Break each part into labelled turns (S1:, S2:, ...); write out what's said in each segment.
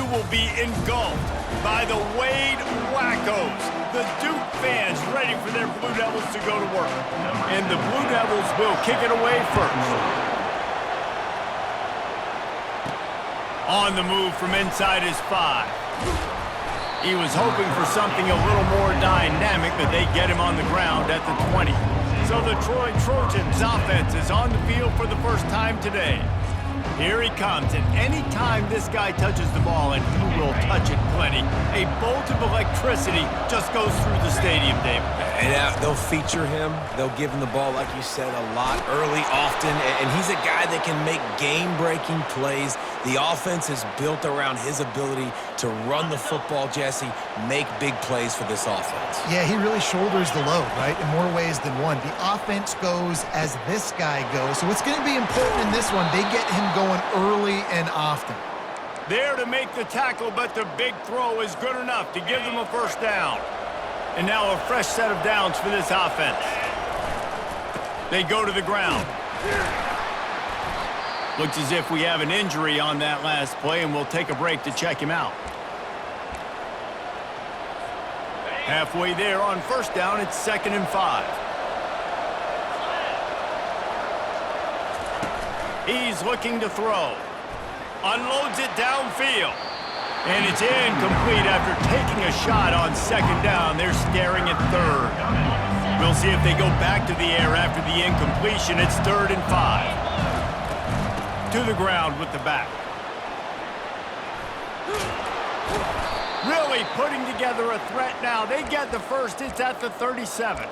S1: you will be engulfed by the Wade Wackos, the Duke fans ready for their Blue Devils to go to work. And the Blue Devils will kick it away first. On the move from inside his 5. He was hoping for something a little more dynamic, but they get him on the ground at the 20. So the Troy Trojans offense is on the field for the first time today. Here he comes, and any time this guy touches the ball, and he will touch it plenty, a bolt of electricity just goes through the stadium, David.
S2: And they'll feature him. They'll give him the ball, like you said, a lot, early, often, and he's a guy that can make game-breaking plays. The offense is built around his ability to run the football, Jesse, make big plays for this offense.
S3: Yeah, he really shoulders the load, right, in more ways than one. The offense goes as this guy goes, so it's going to be important in this one. They get him going early and often.
S1: There to make the tackle, but the big throw is good enough to give them a first down. And now a fresh set of downs for this offense. They go to the ground. Looks as if we have an injury on that last play, and we'll take a break to check him out. Halfway there on first down, it's 2nd and 5. He's looking to throw. Unloads it downfield. And it's incomplete after taking a shot on 2nd down. They're staring at 3rd. We'll see if they go back to the air after the incompletion. It's 3rd and 5. To the ground with the back. Really putting together a threat now. They get the first. It's at the 37.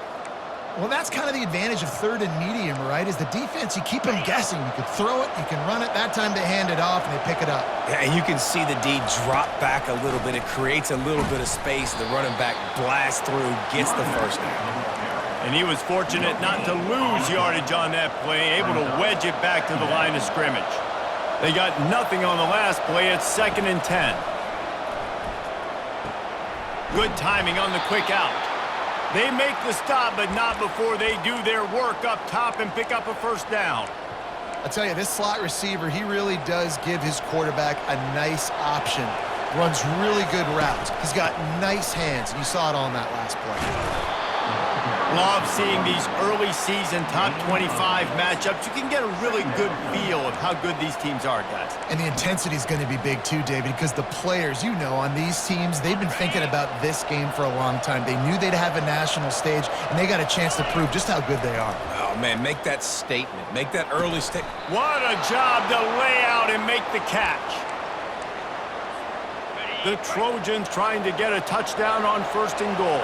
S3: Well, that's kind of the advantage of 3rd and medium, right? Is the defense, you keep them guessing. You can throw it, you can run it. That time they hand it off, and they pick it up.
S2: Yeah, and you can see the D drop back a little bit. It creates a little bit of space. The running back blasts through, gets the first down.
S1: And he was fortunate not to lose yardage on that play, able to wedge it back to the line of scrimmage. They got nothing on the last play. It's 2nd and 10. Good timing on the quick out. They make the stop, but not before they do their work up top and pick up a first down.
S3: I'll tell you, this slot receiver, he really does give his quarterback a nice option. Runs really good routes. He's got nice hands, and you saw it on that last play.
S1: Love seeing these early season top 25 matchups. You can get a really good feel of how good these teams are, guys.
S3: And the intensity is going to be big too, David, because the players, you know, on these teams, they've been thinking about this game for a long time. They knew they'd have a national stage, and they got a chance to prove just how good they are.
S2: Oh, man, make that statement. Make that early statement.
S1: What a job to lay out and make the catch. The Trojans trying to get a touchdown on 1st and goal.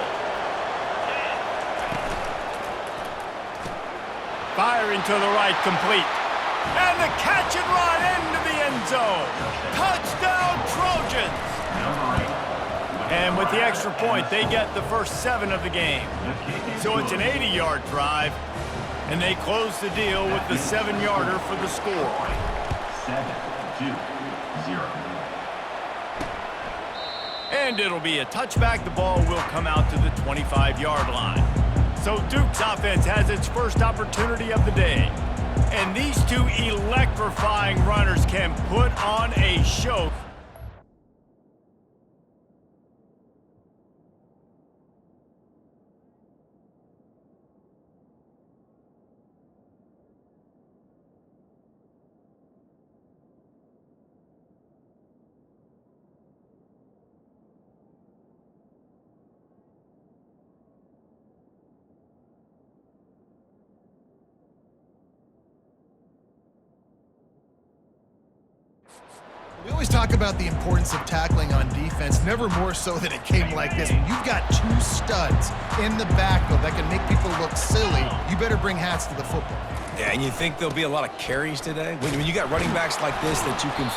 S1: Firing to the right, complete. And the catch and run into the end zone. Touchdown, Trojans! And with the extra point, they get the first 7 of the game. So it's an 80-yard drive, and they close the deal with the 7-yarder for the score. 7-2-0. And it'll be a touchback. The ball will come out to the 25-yard line. So Duke's offense has its first opportunity of the day. And these two electrifying runners can put on a show.
S3: We always talk about the importance of tackling on defense, never more so than it came like this. When you've got 2 studs in the backfield that can make people look silly, you better bring hats to the football.
S2: Yeah, and you think there'll be a lot of carries today? When you got running backs like this that you can...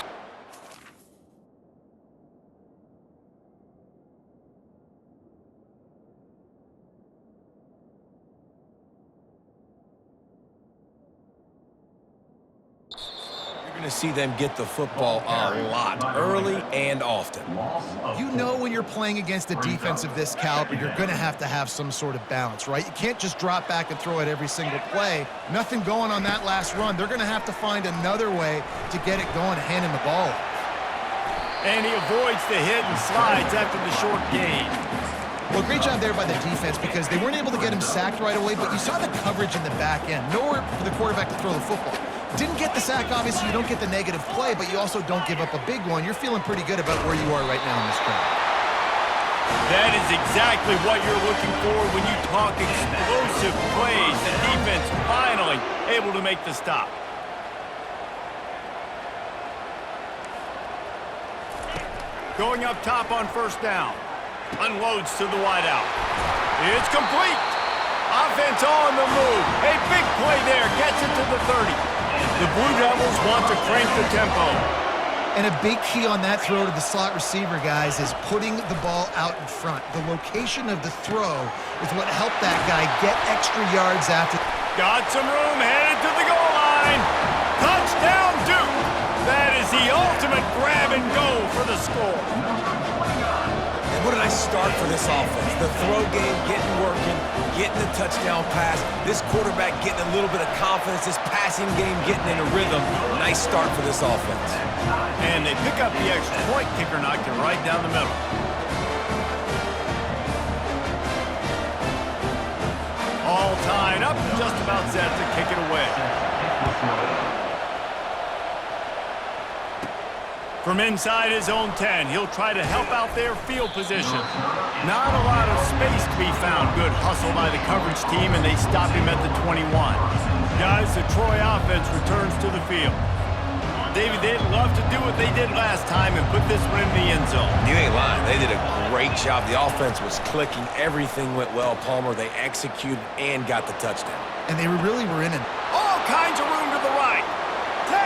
S2: to see them get the football a lot, early and often.
S3: You know when you're playing against a defense of this caliber, you're going to have some sort of balance, right? You can't just drop back and throw it every single play. Nothing going on that last run. They're going to have to find another way to get it going, handing the ball.
S1: And he avoids the hit and slides after the short gain.
S3: Well, great job there by the defense because they weren't able to get him sacked right away, but you saw the coverage in the back end. Nowhere for the quarterback to throw the football. Didn't get the sack, obviously. You don't get the negative play, but you also don't give up a big one. You're feeling pretty good about where you are right now in this drive.
S1: That is exactly what you're looking for when you talk explosive plays. The defense finally able to make the stop. Going up top on first down. Unloads to the wideout. It's complete. Offense on the move. A big play there. Gets it to the 30. The Blue Devils want to crank the tempo.
S3: And a big key on that throw to the slot receiver, guys, is putting the ball out in front. The location of the throw is what helped that guy get extra yards after.
S1: Got some room, headed to the goal line. Touchdown, Duke. That is the ultimate grab and go for the score.
S2: And what a nice start for this offense. The throw game getting working, getting the touchdown pass. This quarterback getting a little bit of confidence. This passing game getting in a rhythm. Nice start for this offense.
S1: And they pick up the extra point. Kicker knocked it right down the middle. All tied up, just about set to kick it away. From inside his own 10, he'll try to help out their field position. Not a lot of space to be found. Good hustle by the coverage team, and they stop him at the 21. Guys, the Troy offense returns to the field. David, they'd love to do what they did last time and put this one in the end zone.
S2: You ain't lying. They did a great job. The offense was clicking. Everything went well, Palmer. They executed and got the touchdown.
S3: And they really were in it.
S1: All kinds of room to the right. 10.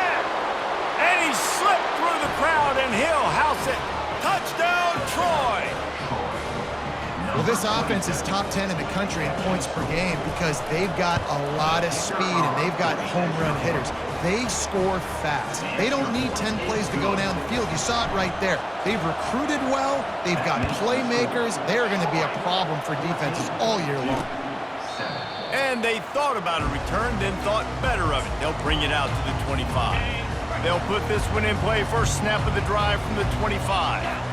S1: And he slipped through the crowd, and he'll house it. Touchdown, Troy.
S3: Well, this offense is top 10 in the country in points per game because they've got a lot of speed and they've got home run hitters. They score fast. They don't need 10 plays to go down the field. You saw it right there. They've recruited well. They've got playmakers. They're going to be a problem for defenses all year long.
S1: And they thought about a return, then thought better of it. They'll bring it out to the 25. They'll put this one in play. First snap of the drive from the 25.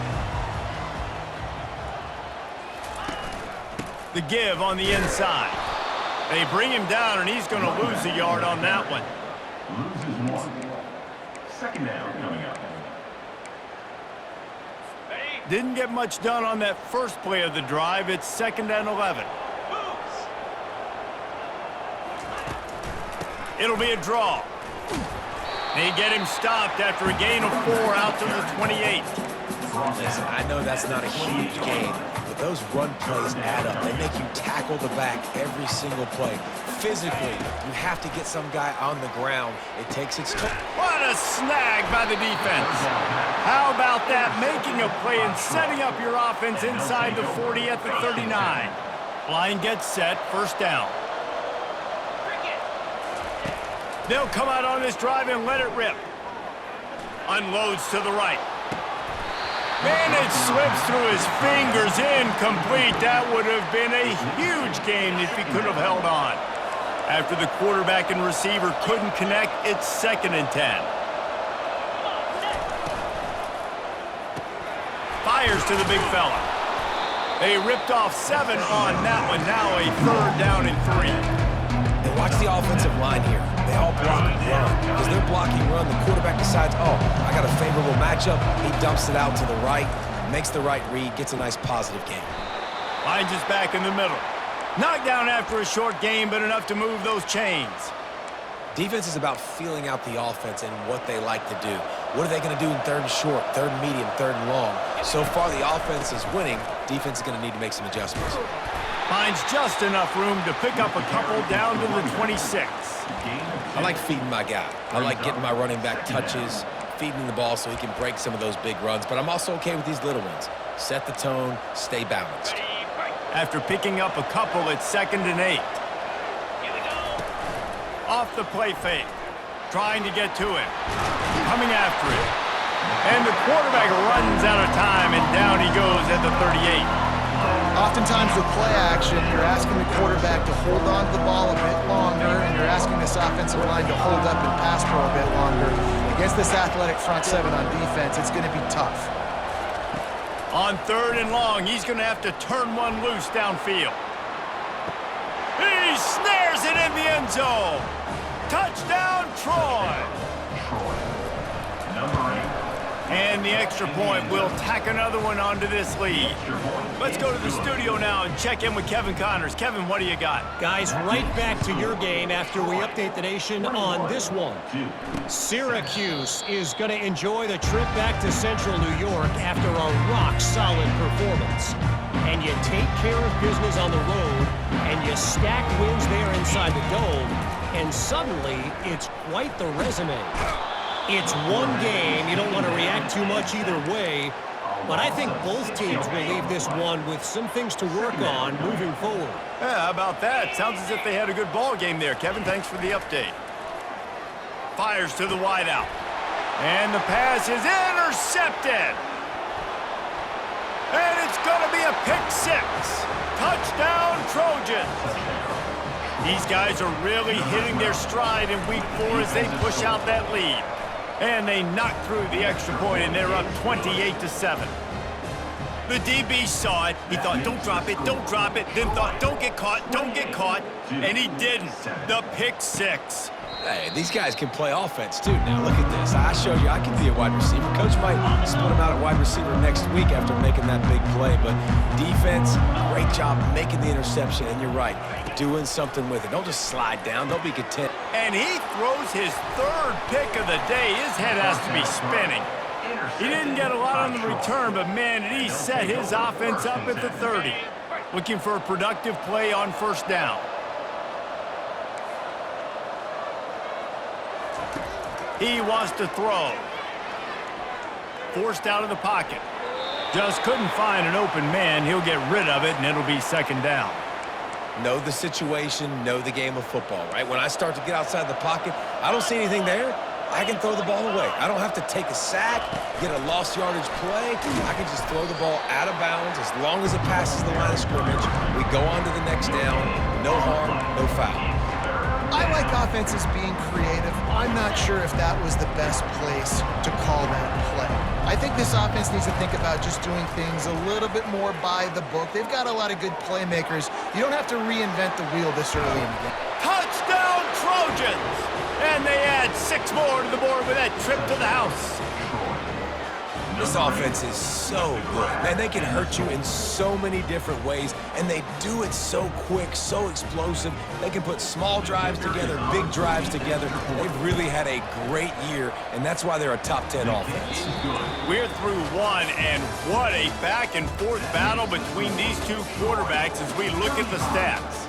S1: The give on the inside. They bring him down, and he's going to lose a yard on that one.
S4: Loses one. Second down coming up.
S1: Didn't get much done on that first play of the drive. It's 2nd and 11. It'll be a draw. They get him stopped after a gain of 4 out to the 28.
S2: Listen, I know that's not a huge gain, but those run plays add up. They make you tackle the back every single play. Physically, you have to get some guy on the ground. It takes its toll.
S1: What a snag by the defense. How about that? Making a play and setting up your offense inside the 40 at the 39. Line gets set, first down. They'll come out on this drive and let it rip. Unloads to the right. And it slips through his fingers, incomplete. That would have been a huge gain if he could have held on. After the quarterback and receiver couldn't connect, it's 2nd and 10. Fires to the big fella. They ripped off 7 on that one. Now a 3rd down and 3.
S2: And watch the offensive line here. They all block run. Because they're blocking run, the quarterback decides, oh, I got a favorable matchup. He dumps it out to the right, makes the right read, gets a nice positive gain.
S1: Finds us back in the middle. Knocked down after a short game, but enough to move those chains.
S2: Defense is about feeling out the offense and what they like to do. What are they going to do in 3rd and short, 3rd and medium, 3rd and long? So far, the offense is winning. Defense is going to need to make some adjustments.
S1: Finds just enough room to pick up a couple down to the 26.
S2: I like feeding my guy. I like getting my running back touches, feeding the ball so he can break some of those big runs. But I'm also okay with these little ones. Set the tone, stay balanced.
S1: After picking up a couple, it's 2nd and 8. Off the play fake. Trying to get to him. Coming after him. And the quarterback runs out of time, and down he goes at the 38.
S3: Oftentimes with play action, you're asking the quarterback to hold on to the ball a bit longer, and you're asking this offensive line to hold up and pass pro a bit longer. Against this athletic front seven on defense, it's going to be tough.
S1: On 3rd and long, he's going to have to turn one loose downfield. He snares it in the end zone. Touchdown, Troy.
S4: Number 8.
S1: And the extra point will tack another one onto this lead. Let's go to the studio now and check in with Kevin Connors. Kevin, what do you got?
S5: Guys, right back to your game after we update the nation on this one. Syracuse is going to enjoy the trip back to Central New York after a rock-solid performance. And you take care of business on the road, and you stack wins there inside the dome, and suddenly it's quite the resume. It's one game. You don't want to react too much either way, but I think both teams will leave this one with some things to work on moving forward.
S1: Yeah, how about that? Sounds as if they had a good ball game there. Kevin, thanks for the update. Fires to the wideout. And the pass is intercepted. And it's going to be a pick six. Touchdown, Trojans. These guys are really hitting their stride in week 4 as they push out that lead. And they knock through the extra point, and they're up 28-7. The DB saw it. He thought, don't drop it, don't drop it. Then thought, don't get caught, don't get caught. And he didn't. The pick six.
S2: Hey, these guys can play offense, too. Now, look at this. I showed you I can be a wide receiver. Coach might split him out at wide receiver next week after making that big play. But defense, great job making the interception. And you're right, doing something with it. Don't just slide down. Don't be content.
S1: And he throws his 3rd pick of the day. His head has to be spinning. He didn't get a lot on the return, but, man, he set his offense up at the 30. Looking for a productive play on 1st down. He wants to throw. Forced out of the pocket. Just couldn't find an open man. He'll get rid of it, and it'll be 2nd down.
S2: Know the situation, know the game of football, right? When I start to get outside the pocket, I don't see anything there. I can throw the ball away. I don't have to take a sack, get a lost yardage play. I can just throw the ball out of bounds as long as it passes the line of scrimmage. We go on to the next down. No harm, no foul.
S3: I like offenses being creative. I'm not sure if that was the best place to call that play. I think this offense needs to think about just doing things a little bit more by the book. They've got a lot of good playmakers. You don't have to reinvent the wheel this early in the game.
S1: Touchdown, Trojans! And they add 6 more to the board with that trip to the house.
S2: This offense is so good. Man, they can hurt you in so many different ways, and they do it so quick, so explosive. They can put small drives together, big drives together. They've really had a great year, and that's why they're a top 10 offense.
S1: We're through 1, and what a back-and-forth battle between these two quarterbacks as we look at the stats.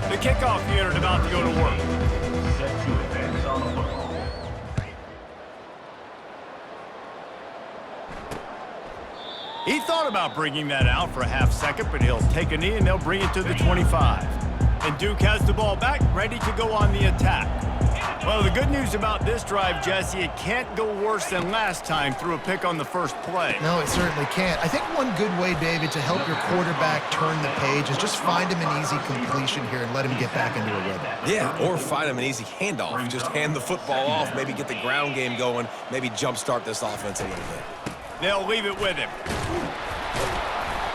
S1: The kickoff unit about to go to work.
S4: Set to advance on the football.
S1: He thought about bringing that out for a half second, but he'll take a knee and they'll bring it to the 25. And Duke has the ball back, ready to go on the attack. Well, the good news about this drive, Jesse, it can't go worse than last time through a pick on the first play.
S3: No, it certainly can't. I think one good way, David, to help your quarterback turn the page is just find him an easy completion here and let him get back into a rhythm.
S2: Yeah, or find him an easy handoff. Just hand the football off, maybe get the ground game going, maybe jumpstart this offense a little bit.
S1: They'll leave it with him.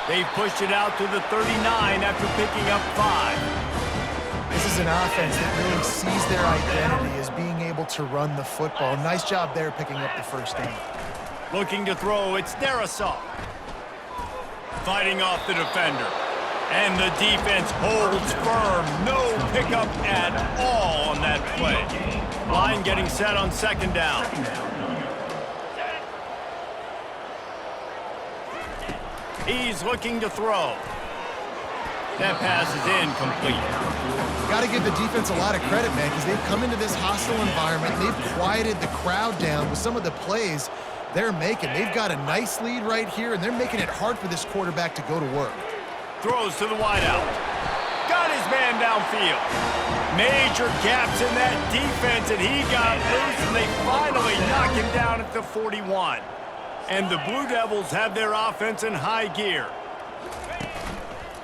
S1: They pushed it out to the 39 after picking up 5.
S3: This is an offense that really sees their identity as being able to run the football. Nice job there picking up the first down.
S1: Looking to throw, it's Darrisaw. Fighting off the defender. And the defense holds firm. No pickup at all on that play. Line getting set on 2nd down. He's looking to throw. That pass is incomplete.
S3: Got to give the defense a lot of credit, man, because they've come into this hostile environment. They've quieted the crowd down with some of the plays they're making. They've got a nice lead right here, and they're making it hard for this quarterback to go to work.
S1: Throws to the wideout. Got his man downfield. Major gaps in that defense, and he got loose, and they finally knock him down at the 41. And the Blue Devils have their offense in high gear.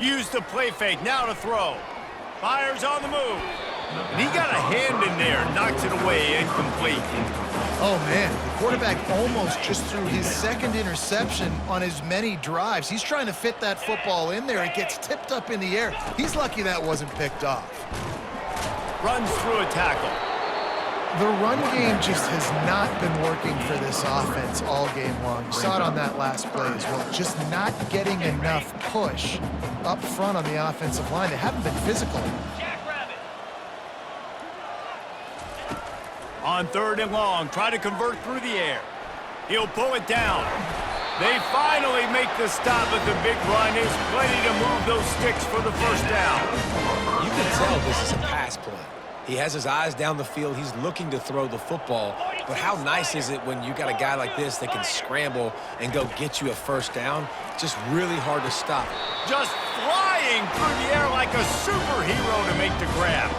S1: Use the play fake, now to throw. Fires on the move. And he got a hand in there, knocks it away, incomplete.
S3: Oh, man, the quarterback almost just threw his second interception on as many drives. He's trying to fit that football in there. It gets tipped up in the air. He's lucky that wasn't picked off.
S1: Runs through a tackle.
S3: The run game just has not been working for this offense all game long. You saw it on that last play as well. Just not getting enough push up front on the offensive line. They haven't been physical.
S1: On 3rd and long, try to convert through the air. He'll pull it down. They finally make the stop, but the big run is plenty to move those sticks for the first down.
S2: You can tell this is a pass play. He has his eyes down the field. He's looking to throw the football. But how nice is it when you got a guy like this that can scramble and go get you a first down? Just really hard to stop.
S1: Just flying through the air like a superhero to make the grab.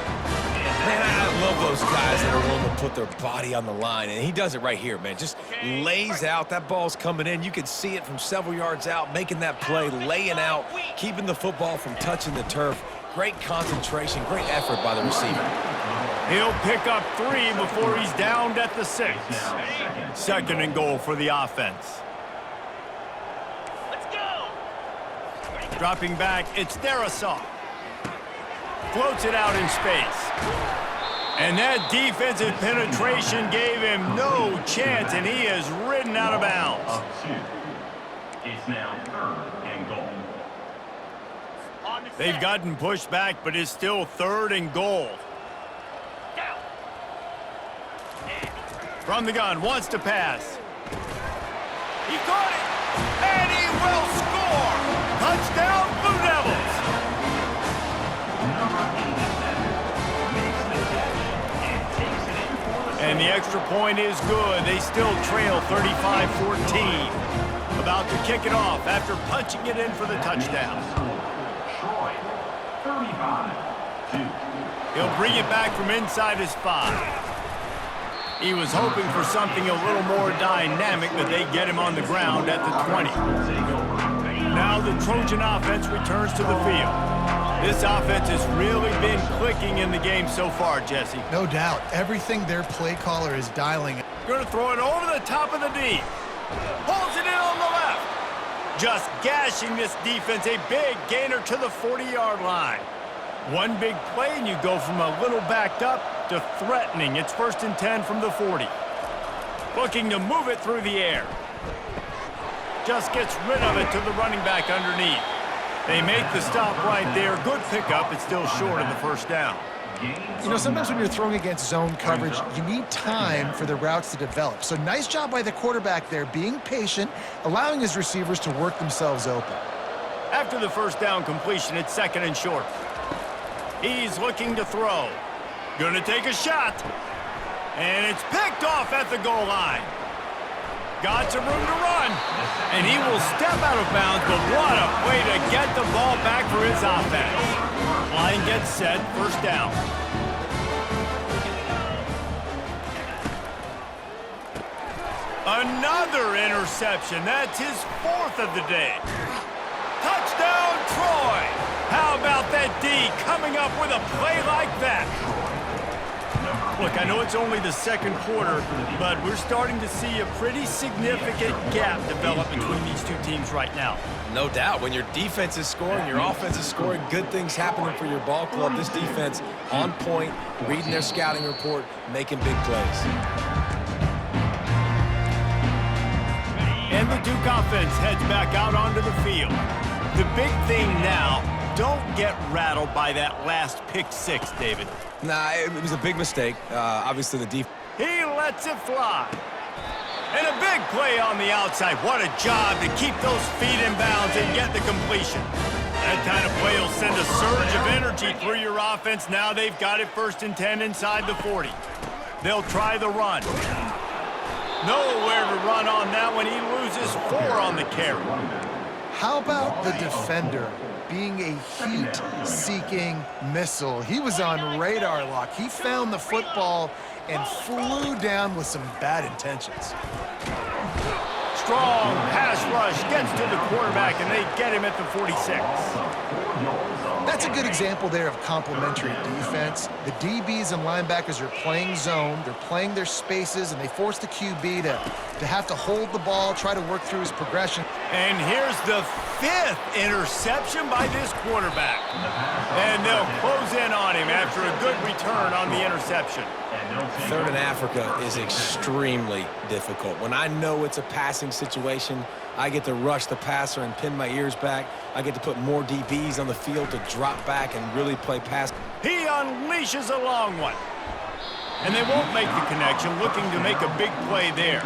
S2: Man, I love those guys that are willing to put their body on the line, and he does it right here, man. Just lays out. That ball's coming in. You can see it from several yards out, making that play, laying out, keeping the football from touching the turf. Great concentration, great effort by the receiver.
S1: He'll pick up 3 before he's downed at the 6. 2nd and goal for the offense.
S6: Let's go.
S1: Dropping back, it's Darasaw. Floats it out in space. And that defensive penetration gave him no chance, and he is ridden out of bounds.
S4: Up 2. It's now 3rd and goal.
S1: They've gotten pushed back, but it's still 3rd and goal. From the gun, wants to pass. He caught it, and he will score! Touchdown, Blue Devils! And the extra point is good. They still trail 35-14. About to kick it off after punching it in for the touchdown.
S4: Troy, 35-2.
S1: He'll bring it back from inside his 5. He was hoping for something a little more dynamic, but they get him on the ground at the 20. Now the Trojan offense returns to the field. This offense has really been clicking in the game so far, Jesse.
S3: No doubt. Everything their play caller is dialing.
S1: Going to throw it over the top of the D. Pulls it in on the left. Just gashing this defense, a big gainer to the 40-yard line. One big play, and you go from a little backed up to threatening. It's 1st and 10 from the 40. Looking to move it through the air. Just gets rid of it to the running back underneath. They make the stop right there. Good pickup. It's still short of the first down.
S3: You know, sometimes when you're throwing against zone coverage, you need time for the routes to develop. So nice job by the quarterback there, being patient, allowing his receivers to work themselves open.
S1: After the first down completion, it's 2nd and short. He's looking to throw. Gonna take a shot. And it's picked off at the goal line. Got some room to run. And he will step out of bounds, but what a way to get the ball back for his offense. Line gets set, 1st down. Another interception. That's his 4th of the day. Touchdown, Troy! How about that D coming up with a play like that? Look, I know it's only the 2nd quarter, but we're starting to see a pretty significant gap develop between these two teams right now.
S2: No doubt. When your defense is scoring, your offense is scoring, good things happening for your ball club. This defense on point, reading their scouting report, making big plays.
S1: And the Duke offense heads back out onto the field. The big thing now, don't get rattled by that last pick 6, David.
S2: Nah, it was a big mistake. Obviously, the defense.
S1: He lets it fly. And a big play on the outside. What a job to keep those feet in bounds and get the completion. That kind of play will send a surge of energy through your offense. Now they've got it 1st and 10 inside the 40. They'll try the run. Nowhere to run on that one. He loses 4 on the carry.
S3: How about the defender being a heat-seeking missile? He was on radar lock. He found the football and flew down with some bad intentions.
S1: strong pass rush gets to the quarterback, and they get him at the 46.
S3: That's a good example there of complementary defense. The DBs and linebackers are playing zone, they're playing their spaces, and they force the QB to have to hold the ball, try to work through his progression.
S1: And here's the 5th interception by this quarterback. And they'll close in on him after a good return on the interception.
S2: Third in Africa is extremely difficult. When I know it's a passing situation, I get to rush the passer and pin my ears back. I get to put more DBs on the field to drop back and really play pass.
S1: He unleashes a long one. And they won't make the connection, looking to make a big play there.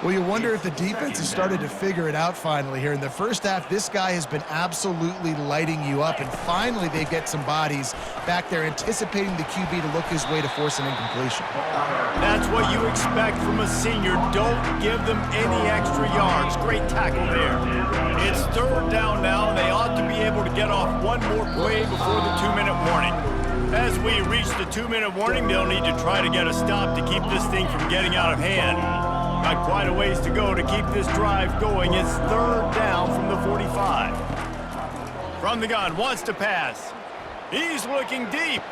S3: Well, you wonder if the defense has started to figure it out finally here. In the first half, this guy has been absolutely lighting you up, and finally they get some bodies back there anticipating the QB to look his way to force an incompletion.
S1: That's what you expect from a senior. Don't give them any extra yards. Great tackle there. It's 3rd down now, and they ought to be able to get off one more play before the 2-minute warning. As we reach the 2-minute warning, they'll need to try to get a stop to keep this thing from getting out of hand. Got quite a ways to go to keep this drive going. It's 3rd down from the 45. From the gun, wants to pass. He's looking deep.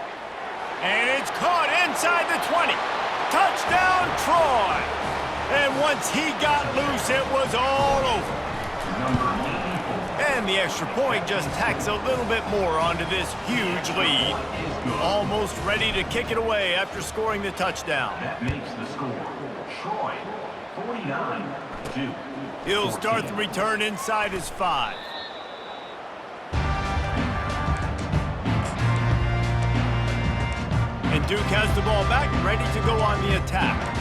S1: And it's caught inside the 20. Touchdown, Troy! And once he got loose, it was all over. And the extra point just tacks a little bit more onto this huge lead. Almost ready to kick it away after scoring the touchdown.
S4: That makes the score. Troy, 49-2.
S1: He'll start the return inside his 5. And Duke has the ball back, ready to go on the attack.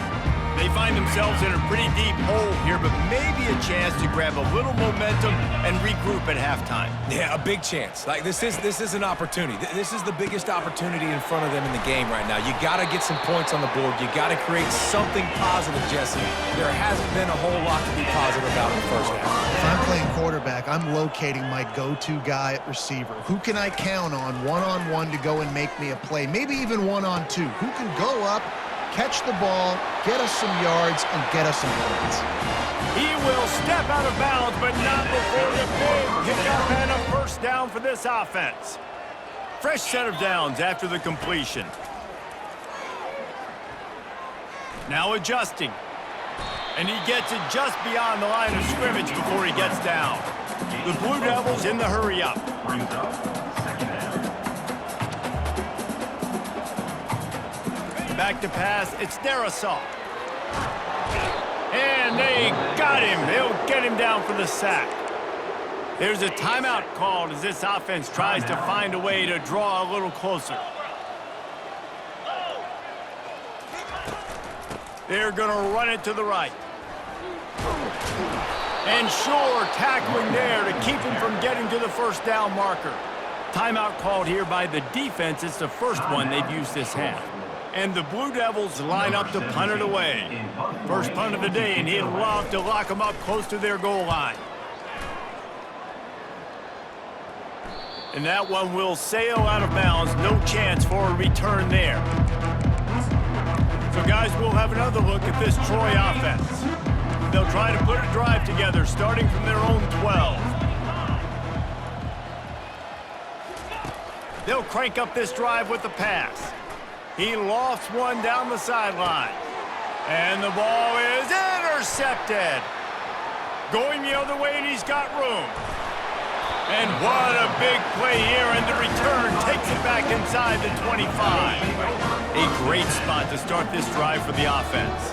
S1: They find themselves in a pretty deep hole here, but maybe a chance to grab a little momentum and regroup at halftime.
S2: Yeah, a big chance. Like this is an opportunity. This is the biggest opportunity in front of them in the game right now. You got to get some points on the board. You got to create something positive, Jesse. There hasn't been a whole lot to be positive about in the first half.
S3: If I'm playing quarterback, I'm locating my go-to guy at receiver. Who can I count on one-on-one to go and make me a play? Maybe even one-on-two. Who can go up, catch the ball, get us some yards, and get us some points.
S1: He will step out of bounds, but not before the big pickup and a first down for this offense. Fresh set of downs after the completion. Now adjusting. And he gets it just beyond the line of scrimmage before he gets down. The Blue Devils in the hurry up.
S4: Brings up 2nd down.
S1: Back to pass, it's Darrisaw. And they got him. They'll get him down for the sack. There's a timeout called as this offense tries to find a way to draw a little closer. They're going to run it to the right. And sure, tackling there to keep him from getting to the first down marker. Timeout called here by the defense. It's the first one they've used this half. And the Blue Devils line up to punt it away. First punt of the day, and he'd love to lock them up close to their goal line. And that one will sail out of bounds. No chance for a return there. So, guys, we'll have another look at this Troy offense. They'll try to put a drive together, starting from their own 12. They'll crank up this drive with the pass. He lofts one down the sideline. And the ball is intercepted. Going the other way, and he's got room. And what a big play here, and the return takes it back inside the 25. A great spot to start this drive for the offense.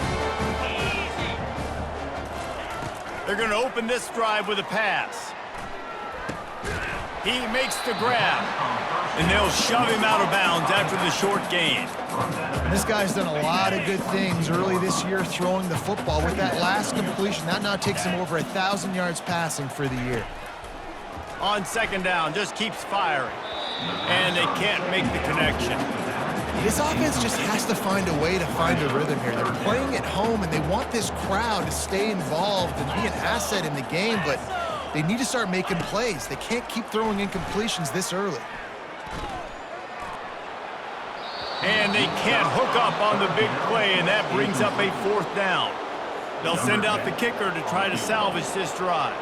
S1: They're going to open this drive with a pass. He makes the grab, and they'll shove him out of bounds after the short gain.
S3: And this guy's done a lot of good things early this year throwing the football. With that last completion, that now takes him over 1,000 yards passing for the year.
S1: On 2nd down, just keeps firing. And they can't make the connection.
S3: This offense just has to find a way to find a rhythm here. They're playing at home, and they want this crowd to stay involved and be an asset in the game, but they need to start making plays. They can't keep throwing incompletions this early.
S1: And they can't hook up on the big play, and that brings up a 4th down. They'll send out the kicker to try to salvage this drive.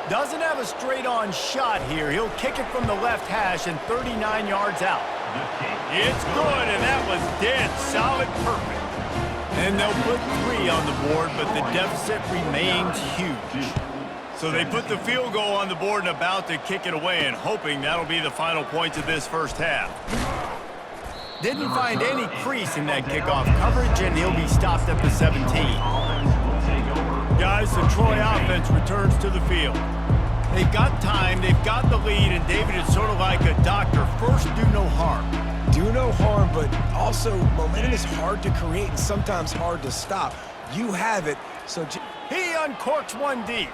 S1: Doesn't have a straight-on shot here. He'll kick it from the left hash and 39 yards out. It's good, and that was dead solid perfect. And they'll put 3 on the board, but the deficit remains huge. So they put the field goal on the board and about to kick it away and hoping that'll be the final points of this first half. Didn't find any crease in that kickoff coverage, and he'll be stopped at the 17. Guys, the Troy offense returns to the field. They've got time, they've got the lead, and David is sort of like a doctor. First, do no harm.
S2: Do no harm, but also momentum is hard to create and sometimes hard to stop. You have it, so...
S1: He uncorks one deep.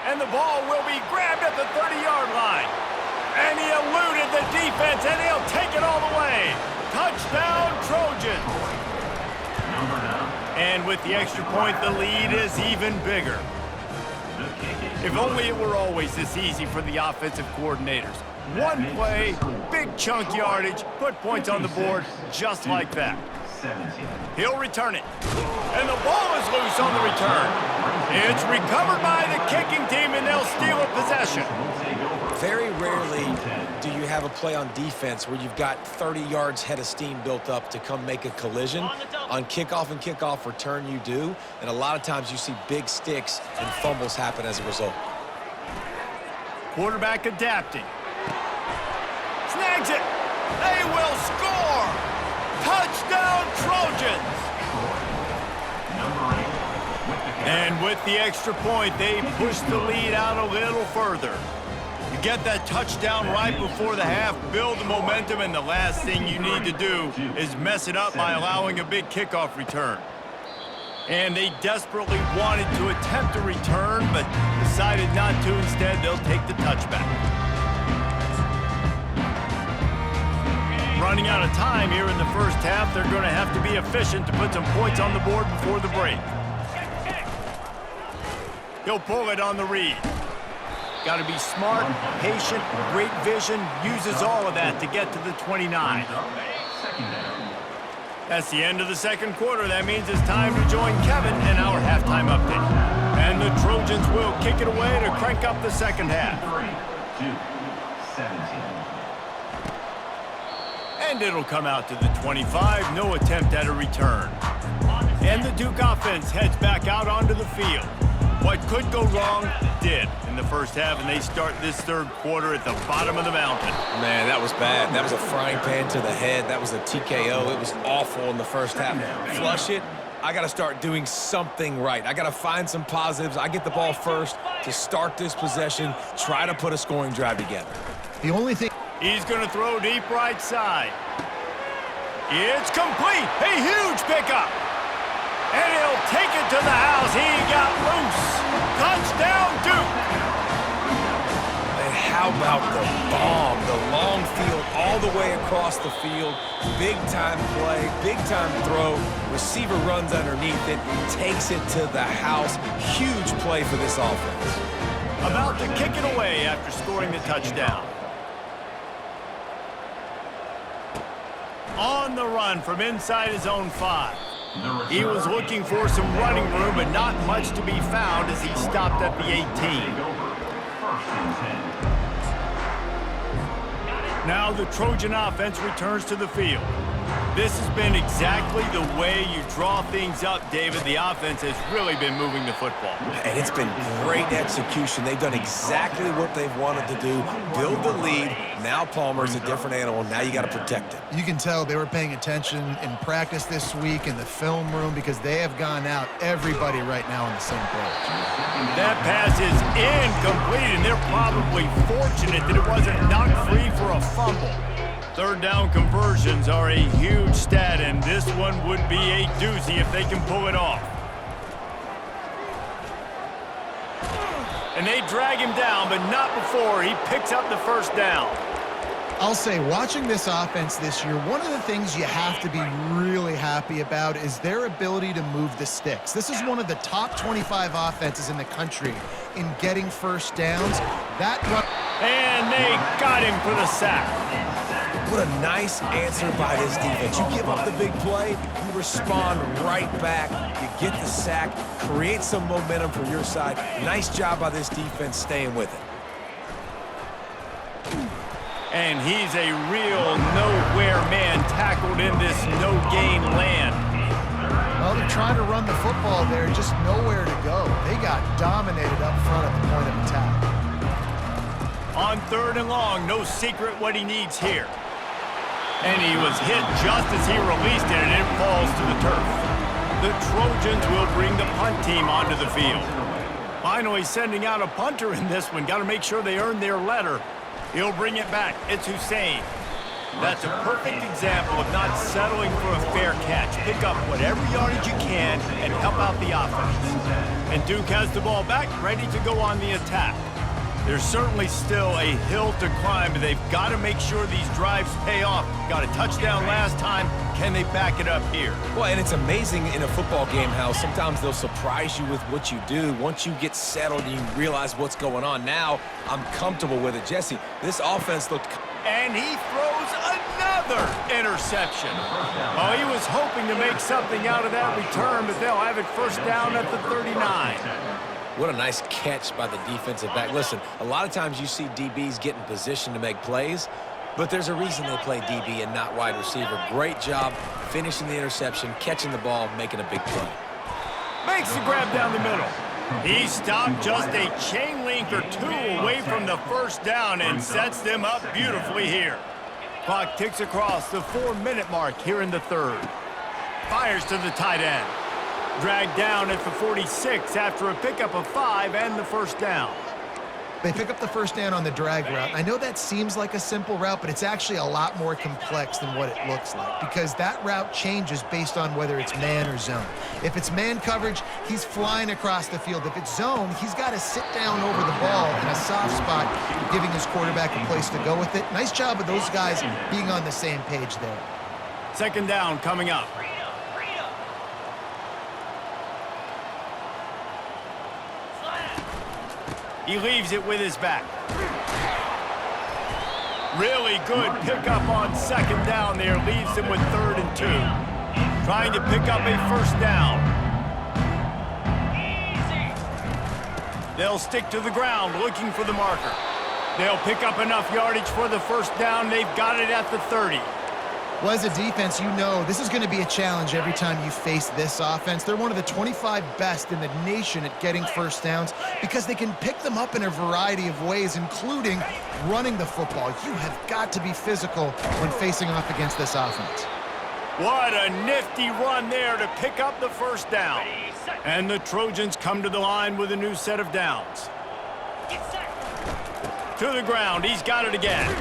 S1: And the ball will be grabbed at the 30-yard line. And he eluded the defense, and he'll take it all the way. Touchdown, Trojans. And with the extra point, the lead is even bigger. If only it were always this easy for the offensive coordinators. One play, big chunk yardage, put points on the board just like that. He'll return it. And the ball is loose on the return. It's recovered by the kicking team, and they'll steal a possession.
S2: Very rarely do you have a play on defense where you've got 30 yards head of steam built up to come make a collision. On kickoff and kickoff return, you do. And a lot of times you see big sticks and fumbles happen as a result.
S1: Quarterback adapting. Snags it. They will score. Touchdown, Trojans. And with the extra point, they push the lead out a little further. You get that touchdown right before the half, build the momentum, and the last thing you need to do is mess it up by allowing a big kickoff return. And they desperately wanted to attempt a return, but decided not to. Instead, they'll take the touchback. Running out of time here in the first half, they're going to have to be efficient to put some points on the board before the break. He'll pull it on the read. Got to be smart, patient, great vision, uses all of that to get to the 29. That's the end of the second quarter. That means it's time to join Kevin in our halftime update. And the Trojans will kick it away to crank up the second half. 3-2, 17. And it'll come out to the 25. No attempt at a return. And the Duke offense heads back out onto the field. What could go wrong did in the first half, and they start this third quarter at the bottom of the mountain.
S2: Man, that was bad. That was a frying pan to the head. That was a TKO. It was awful in the first half. Flush it. I got to start doing something right. I got to find some positives. I get the ball first to start this possession, try to put a scoring drive together.
S3: The only thing...
S1: He's going to throw deep right side. It's complete. A huge pickup. And he'll take it to the house. He got loose. Touchdown, Duke.
S2: And how about the bomb? The long field all the way across the field. Big-time play, big-time throw. Receiver runs underneath it, takes it to the house. Huge play for this offense.
S1: About to kick it away after scoring the touchdown. On the run from inside his own 5. He was looking for some running room, but not much to be found as he stopped at the 18. Now the Trojan offense returns to the field. This has been exactly the way you draw things up, David. The offense has really been moving the football.
S2: And it's been great execution. They've done exactly what they've wanted to do. Build the lead. Now Palmer's a different animal. Now you got to protect him.
S3: You can tell they were paying attention in practice this week in the film room because they have gone out everybody right now on the same page.
S1: That pass is incomplete, and they're probably fortunate that it wasn't knocked free for a fumble. Third down conversions are a huge stat, and this one would be a doozy if they can pull it off. And they drag him down, but not before he picks up the first down.
S3: I'll say, watching this offense this year, one of the things you have to be really happy about is their ability to move the sticks. This is one of the top 25 offenses in the country in getting first downs. That run...
S1: And they got him for the sack.
S2: What a nice answer by this defense. You give up the big play, you respond right back, you get the sack, create some momentum for your side. Nice job by this defense staying with it.
S1: And he's a real nowhere man tackled in this no-gain land.
S3: Well, they're trying to run the football there, just nowhere to go. They got dominated up front at the point of attack.
S1: On 3rd and long, no secret what he needs here. And he was hit just as he released it, and it falls to the turf. The Trojans will bring the punt team onto the field. Finally sending out a punter in this one. Got to make sure they earn their letter. He'll bring it back. It's Hussein. That's a perfect example of not settling for a fair catch. Pick up whatever yardage you can and help out the offense. And Duke has the ball back, ready to go on the attack. There's certainly still a hill to climb, but they've got to make sure these drives pay off. Got a touchdown last time. Can they back it up here?
S2: Well, and it's amazing in a football game how sometimes they'll surprise you with what you do. Once you get settled and you realize what's going on, now I'm comfortable with it. Jesse, this offense looked...
S1: And he throws another interception. Oh, he was hoping to make something out of that return, but they'll have it first down at the 39.
S2: What a nice catch by the defensive back. Listen, a lot of times you see DBs get in position to make plays, but there's a reason they play DB and not wide receiver. Great job finishing the interception, catching the ball, making a big play.
S1: Makes the grab down the middle. He stopped just a chain link or two away from the first down and sets them up beautifully here. Clock ticks across the 4-minute mark here in the 3rd. Fires to the tight end. Dragged down at the 46 after a pickup of 5 and the first down.
S3: They pick up the first down on the drag route. I know that seems like a simple route, but it's actually a lot more complex than what it looks like because that route changes based on whether it's man or zone. If it's man coverage, he's flying across the field. If it's zone, he's got to sit down over the ball in a soft spot, giving his quarterback a place to go with it. Nice job of those guys being on the same page there.
S1: 2nd down coming up. He leaves it with his back. Really good pickup on 2nd down there. Leaves him with 3rd and 2. Trying to pick up a first down. They'll stick to the ground looking for the marker. They'll pick up enough yardage for the first down. They've got it at the 30.
S3: Well, as a defense, you know this is going to be a challenge every time you face this offense. They're one of the 25 best in the nation at getting first downs because they can pick them up in a variety of ways, including running the football. You have got to be physical when facing off against this offense.
S1: What a nifty run there to pick up the first down. And the Trojans come to the line with a new set of downs. To the ground. He's got it again.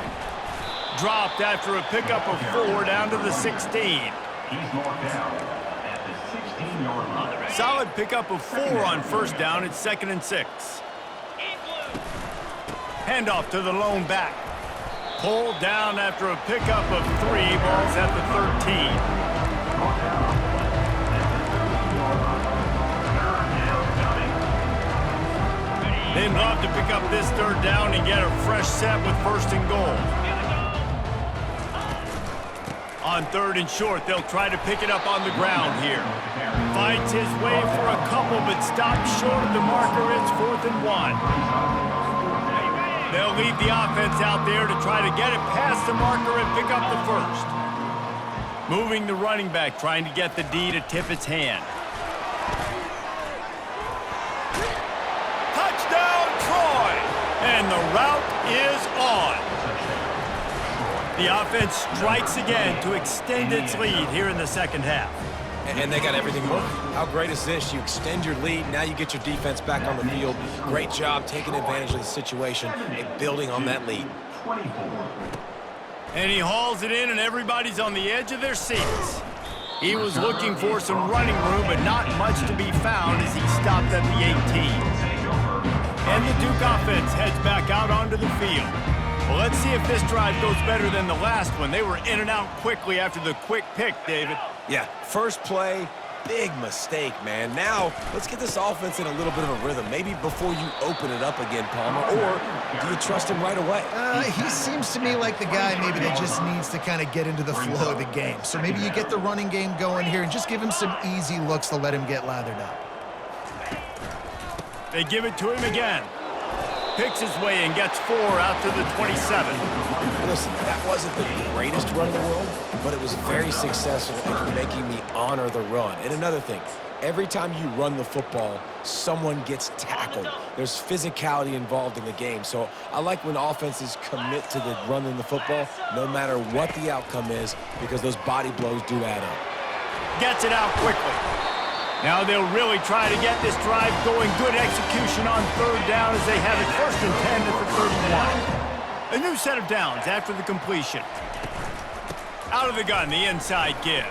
S1: Dropped after a pickup of 4 down to the 16.
S4: He's marked down at the 16-yard line.
S1: Solid pickup of 4 on first down. It's 2nd and 6. Handoff to the lone back. Pulled down after a pickup of 3. Ball's at the 13. They'd love to pick up this 3rd down and get a fresh set with 1st and goal. On 3rd and short, they'll try to pick it up on the ground here. Fights his way for a couple, but stops short of the marker. It's 4th and 1. They'll leave the offense out there to try to get it past the marker and pick up the first. Moving the running back, trying to get the D to tip its hand. Touchdown, Troy! And the route is on. The offense strikes again to extend its lead here in the 2nd half.
S2: And they got everything working. How great is this? You extend your lead, now you get your defense back on the field. Great job taking advantage of the situation and building on that lead.
S4: 24.
S1: And he hauls it in, and everybody's on the edge of their seats. He was looking for some running room, but not much to be found as he stopped at the 18. And the Duke offense heads back out onto the field. Well, let's see if this drive goes better than the last one. They were in and out quickly after the quick pick, David.
S2: Yeah, first play, big mistake, man. Now, let's get this offense in a little bit of a rhythm. Maybe before you open it up again, Palmer, or do you trust him right away?
S3: He seems to me like the guy maybe that just needs to kind of get into the flow of the game. So maybe you get the running game going here and just give him some easy looks to let him get lathered up.
S1: They give it to him again. Picks his way and gets 4 out to the 27.
S2: Listen, that wasn't the greatest run in the world, but it was very successful in making me honor the run. And another thing, every time you run the football, someone gets tackled. There's physicality involved in the game. So I like when offenses commit to the running the football, no matter what the outcome is, because those body blows do add up.
S1: Gets it out quickly. Now they'll really try to get this drive going. Good execution on 3rd down as they have it 1st and 10 at the 31. A new set of downs after the completion. Out of the gun, the inside give.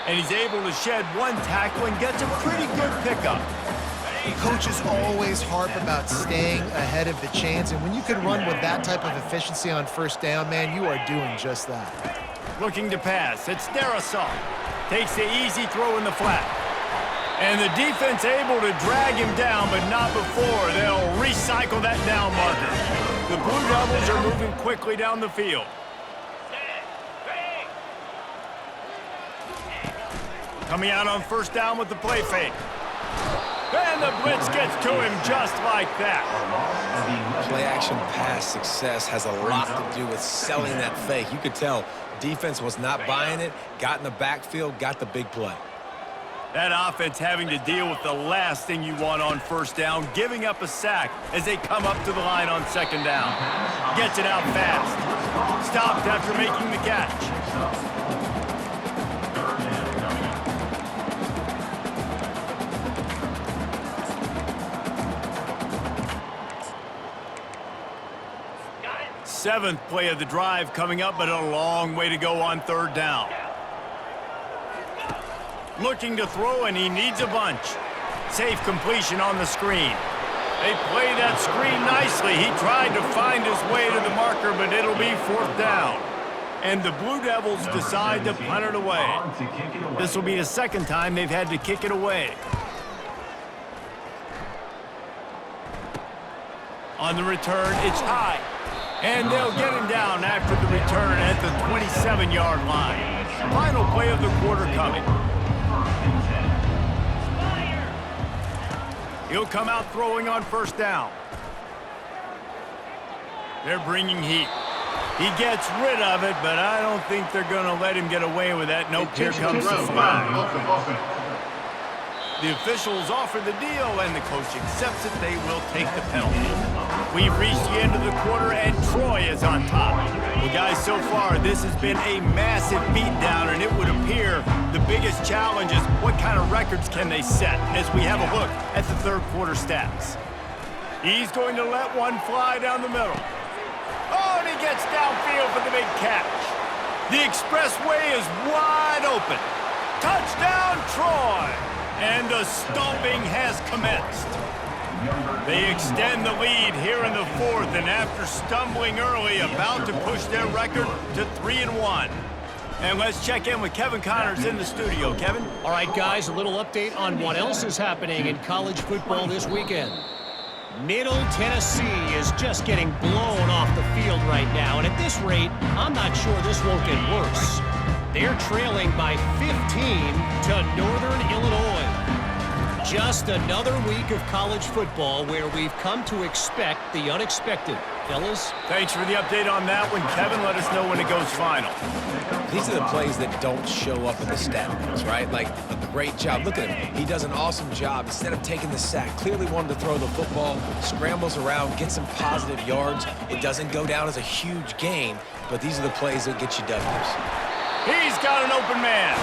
S1: And he's able to shed 1 tackle and gets a pretty good pickup.
S3: Coaches always harp about staying ahead of the chains, and when you can run with that type of efficiency on 1st down, man, you are doing just that.
S1: Looking to pass. It's Darrisaw. Takes the easy throw in the flat. And the defense able to drag him down, but not before they'll recycle that down marker. The Blue Devils are moving quickly down the field. Coming out on 1st down with the play fake. And the blitz gets to him just like that.
S2: Play-action pass success has a lot to do with selling that fake. You could tell defense was not buying it, got in the backfield, got the big play.
S1: That offense having to deal with the last thing you want on 1st down, giving up a sack as they come up to the line on 2nd down. Gets it out fast. Stopped after making the catch. Seventh play of the drive coming up, but a long way to go on 3rd down. Looking to throw, and he needs a bunch. Safe completion on the screen. They play that screen nicely. He tried to find his way to the marker, but it'll be 4th down. And the Blue Devils decide to punt it away. This will be the 2nd time they've had to kick it away. On the return, it's high. And they'll get him down after the return at the 27-yard line. Final play of the quarter coming. He'll come out throwing on 1st down. They're bringing heat. He gets rid of it, but I don't think they're going to let him get away with that. Nope, here comes the flag. The officials offer the deal, and the coach accepts it. They will take the penalty. We've reached the end of the quarter, and Troy is on top. Well, guys, so far, this has been a massive beatdown, and it would appear the biggest challenge is what kind of records can they set as we have a look at the 3rd quarter stats. He's going to let one fly down the middle. Oh, and he gets downfield for the big catch. The expressway is wide open. Touchdown, Troy! And the stomping has commenced. They extend the lead here in the 4th, and after stumbling early, about to push their record to 3-1. And let's check in with Kevin Connors in the studio. Kevin?
S5: All right, guys, a little update on what else is happening in college football this weekend. Middle Tennessee is just getting blown off the field right now, and at this rate, I'm not sure this won't get worse. They're trailing by 15 to Northern Illinois. Just another week of college football where we've come to expect the unexpected. Fellas?
S1: Thanks for the update on that one, Kevin. Let us know when it goes final.
S2: These are the plays that don't show up in the stat books, right? Like a great job. Look at him. He does an awesome job. Instead of taking the sack, clearly wanted to throw the football, scrambles around, get some positive yards. It doesn't go down as a huge gain, but these are the plays that get you W's.
S1: He's got an open man.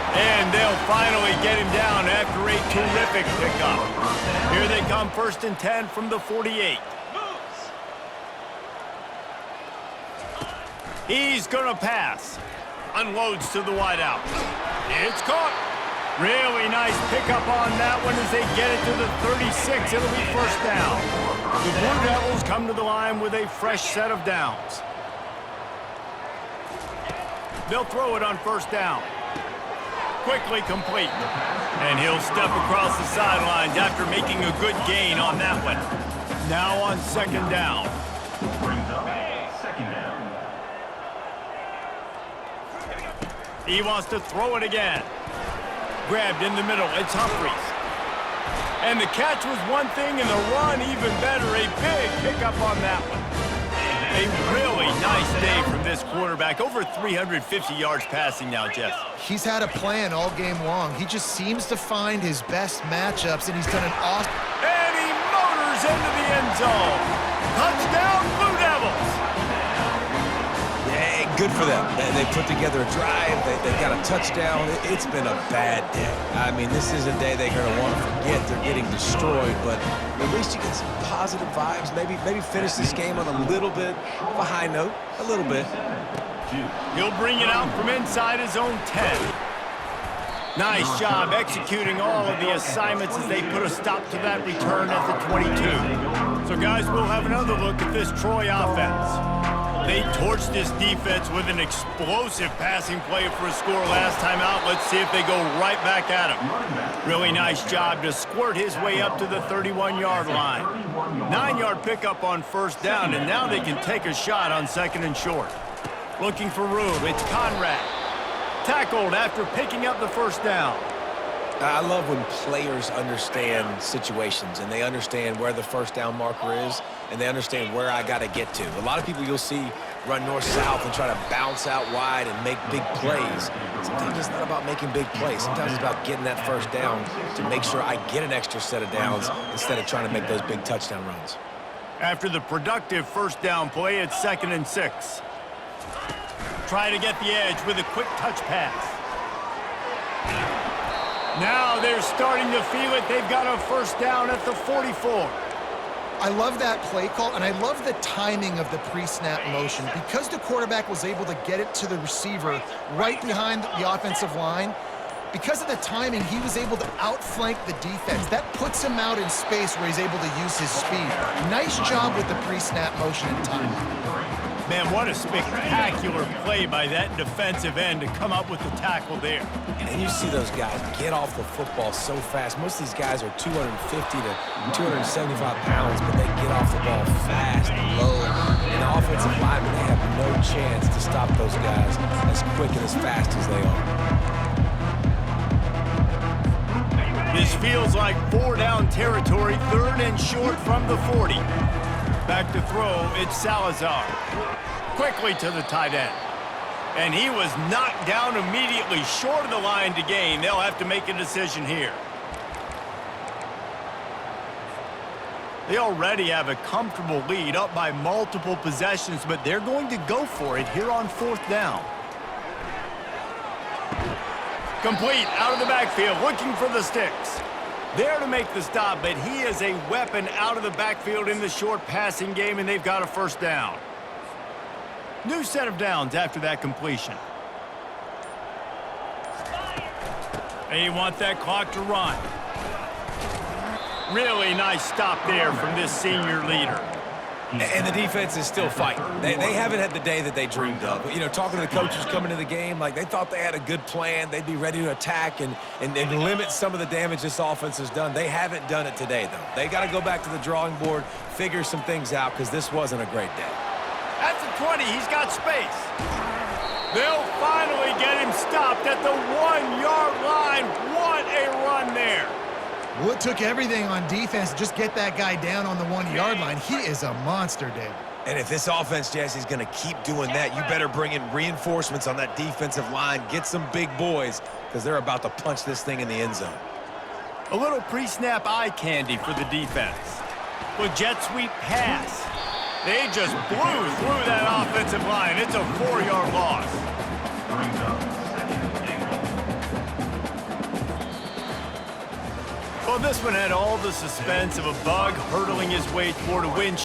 S1: And they'll finally get him down after a terrific pickup. Here they come, 1st and 10 from the 48. He's gonna pass. Unloads to the wideout. It's caught. Really nice pickup on that one as they get it to the 36. It'll be 1st down. The Blue Devils come to the line with a fresh set of downs. They'll throw it on 1st down. Quickly complete. And he'll step across the sidelines after making a good gain on that one. Now on second down.
S4: Brings up second down.
S1: He wants to throw it again. Grabbed in the middle. It's Humphries. And the catch was one thing, and the run even better. A big pickup on that one. A really nice day from this quarterback. Over 350 yards passing now, Jeff.
S3: He's had a plan all game long. He just seems to find his best matchups, and he's done an awesome...
S1: And he motors into the end zone. Touchdown, Blue Devils.
S2: Yeah, good for them. They put together a drive. They got a touchdown. It's been a bad day. I mean, this is a day they're going to want to forget. They're getting destroyed, but at least you get some positive vibes. Maybe finish this game on a little bit of a high note. A little bit.
S1: He'll bring it out from inside his own 10. Nice job executing all of the assignments as they put a stop to that return at the 22. So, guys, we'll have another look at this Troy offense. They torched this defense with an explosive passing play for a score last time out. Let's see if they go right back at him. Really nice job to squirt his way up to the 31-yard line. 9-yard pickup on first down, and now they can take a shot on second and short. Looking for room. It's Conrad. Tackled after picking up the first down.
S2: I love when players understand situations and they understand where the first down marker is and they understand where I got to get to. A lot of people you'll see run north-south and try to bounce out wide and make big plays. Sometimes it's not about making big plays. Sometimes it's about getting that first down to make sure I get an extra set of downs instead of trying to make those big touchdown runs.
S1: After the productive first down play, it's 2nd and 6. Try to get the edge with a quick touch pass. Now they're starting to feel it. They've got a first down at the 44.
S3: I love that play call, and I love the timing of the pre-snap motion. Because the quarterback was able to get it to the receiver right behind the offensive line, because of the timing, he was able to outflank the defense. That puts him out in space where he's able to use his speed. Nice job with the pre-snap motion and timing.
S1: Man, what a spectacular play by that defensive end to come up with the tackle there.
S2: And you see those guys get off the football so fast. Most of these guys are 250 to 275 pounds, but they get off the ball fast and low. And the offensive linemen, they have no chance to stop those guys as quick and as fast as they are.
S1: This feels like 4-down territory, 3rd and short from the 40. Back to throw, it's Salazar. Quickly to the tight end. And he was knocked down immediately short of the line to gain. They'll have to make a decision here. They already have a comfortable lead, up by multiple possessions, but they're going to go for it here on 4th down. Complete, out of the backfield, looking for the sticks. There to make the stop, but he is a weapon out of the backfield in the short passing game, and they've got a first down. New set of downs after that completion. They want that clock to run. Really nice stop there from this senior leader.
S2: And the defense is still fighting. They haven't had the day that they dreamed of. You know, talking to the coaches coming to the game, like they thought they had a good plan. They'd be ready to attack and limit some of the damage this offense has done. They haven't done it today, though. They got to go back to the drawing board, figure some things out, because this wasn't a great day.
S1: At the 20, he's got space. They'll finally get him stopped at the 1-yard line. What a run there.
S3: Well, it took everything on defense to just get that guy down on the 1-yard line. He is a monster, David.
S2: And if this offense, Jesse, is going to keep doing that, you better bring in reinforcements on that defensive line. Get some big boys, because they're about to punch this thing in the end zone.
S1: A little pre-snap eye candy for the defense. With jet sweep pass. They just blew through that offensive line. It's a 4-yard loss. Well, this one had all the suspense of a bug hurtling his way toward a win.